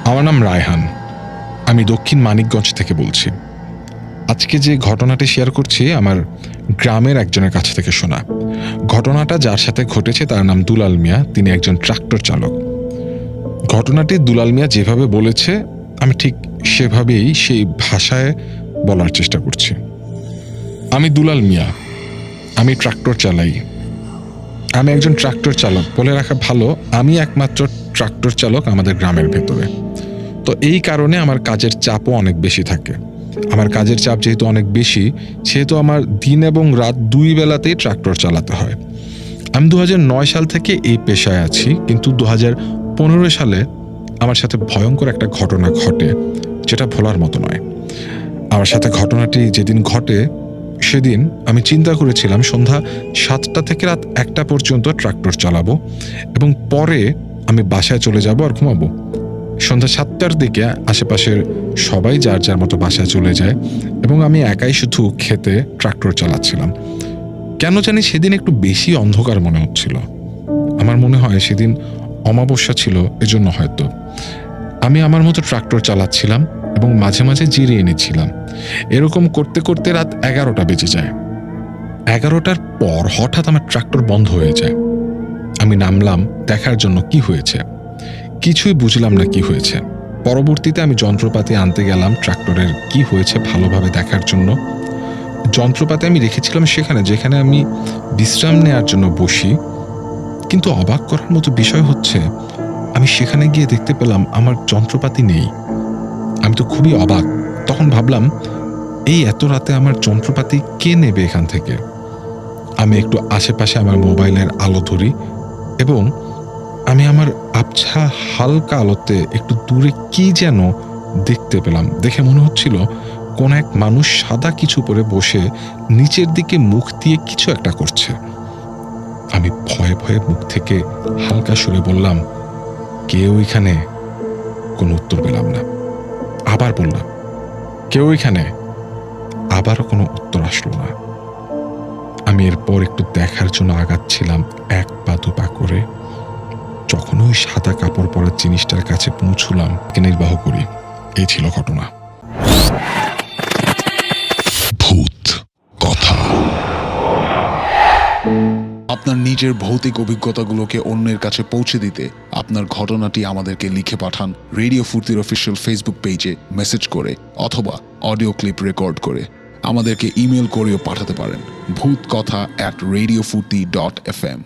আমার নাম রায়হান, আমি দক্ষিণ মানিকগঞ্জ থেকে বলছি। আজকে যে ঘটনাটি শেয়ার করছি আমার গ্রামের একজনের কাছ থেকে শোনা। ঘটনাটা যার সাথে ঘটেছে তার নাম দুলাল মিয়া, তিনি একজন ট্রাক্টর চালক। ঘটনাটি দুলাল মিয়া যেভাবে বলেছে আমি ঠিক সেভাবেই সেই ভাষায় বলার চেষ্টা করছি। আমি দুলাল মিয়া, আমি ট্রাক্টর চালাই। আমি একজন ট্রাক্টর চালক, বলে রাখা ভালো আমি একমাত্র ট্রাক্টর চালক আমাদের গ্রামের ভেতরে। তো এই কারণে আমার কাজের চাপও অনেক বেশি থাকে। আমার কাজের চাপ যেহেতু অনেক বেশি, সেহেতু আমার দিন এবং রাত দুই বেলাতেই ট্রাক্টর চালাতে হয়। আমি 2009 সাল থেকে এই পেশায় আছি, কিন্তু 2015 সালে আমার সাথে ভয়ঙ্কর একটা ঘটনা ঘটে, যেটা ভোলার মতো নয়। আমার সাথে ঘটনাটি যেদিন ঘটে সেদিন আমি চিন্তা করেছিলাম সন্ধ্যা 7টা থেকে রাত 1টা পর্যন্ত ট্রাক্টর চালাবো এবং পরে আমি বাসায় চলে যাব আর ঘুমাবো। সন্ধ্যা 7টার দিকে আশেপাশের সবাই যার যার মতো বাসায় চলে যায় এবং আমি একাই শুধু খেতে ট্রাক্টর চালাচ্ছিলাম। কেন জানি সেদিন একটু বেশি অন্ধকার মনে হচ্ছিল। আমার মনে হয় সেদিন অমাবস্যা ছিল, এজন্য হয়তো। আমি আমার মতো ট্রাক্টর চালাচ্ছিলাম এবং মাঝে মাঝে জিরিয়ে নিচ্ছিলাম। এরকম করতে করতে রাত 11টা বেজে যায়। 11টার পর হঠাৎ আমার ট্রাক্টর বন্ধ হয়ে যায়। আমি নামলাম দেখার জন্য কি হয়েছে। কিছুই বুঝলাম না কি হয়েছে। পরবর্তীতে আমি যন্ত্রপাতি আনতে গেলাম ট্রাক্টরের কি হয়েছে ভালোভাবে দেখার জন্য। যন্ত্রপাতি আমি রেখেছিলাম সেখানে যেখানে আমি বিশ্রাম নেওয়ার জন্য বসি, কিন্তু অবাক করার মতো বিষয় হচ্ছে আমি সেখানে গিয়ে দেখতে পেলাম আমার যন্ত্রপাতি নেই। আমি তো খুবই অবাক। তখন ভাবলাম এই এত রাতে আমার যন্ত্রপাতি কে নেবে এখান থেকে। আমি একটু আশেপাশে আমার মোবাইলের আলো ধরি এবং আমি আমার আবছা হালকা আলোতে একটু দূরে কি যেন দেখতে পেলাম। দেখে মনে হচ্ছিল কোন এক মানুষ সাদা কিছু পরে বসে নিচের দিকে মুখ দিয়ে কিছু একটা করছে। আমি ভয়ে ভয়ে মুখ থেকে হালকা সুরে বললাম, কেউ এখানে? কোনো উত্তর পেলাম না। আবার বললাম, কেউ এখানে? আবারও কোনো উত্তর আসলো না। আমি এরপর একটু দেখার জন্য আগাচ্ছিলাম এক পা দু পা করে। যখন ওই সাদা কাপড় পরার জিনিসটার কাছে পৌঁছলাম, নির্বাহ করি। এই ছিল ঘটনা। ভূত কথা। আপনার নিজের ভৌতিক অভিজ্ঞতাগুলোকে অন্যের কাছে পৌঁছে দিতে আপনার ঘটনাটি আমাদেরকে লিখে পাঠান রেডিও ফুর্তির অফিসিয়াল ফেসবুক পেজে মেসেজ করে অথবা অডিও ক্লিপ রেকর্ড করে। আমাদেরকে ইমেল করেও পাঠাতে পারেন ভূতকথা@radiofurti.fm।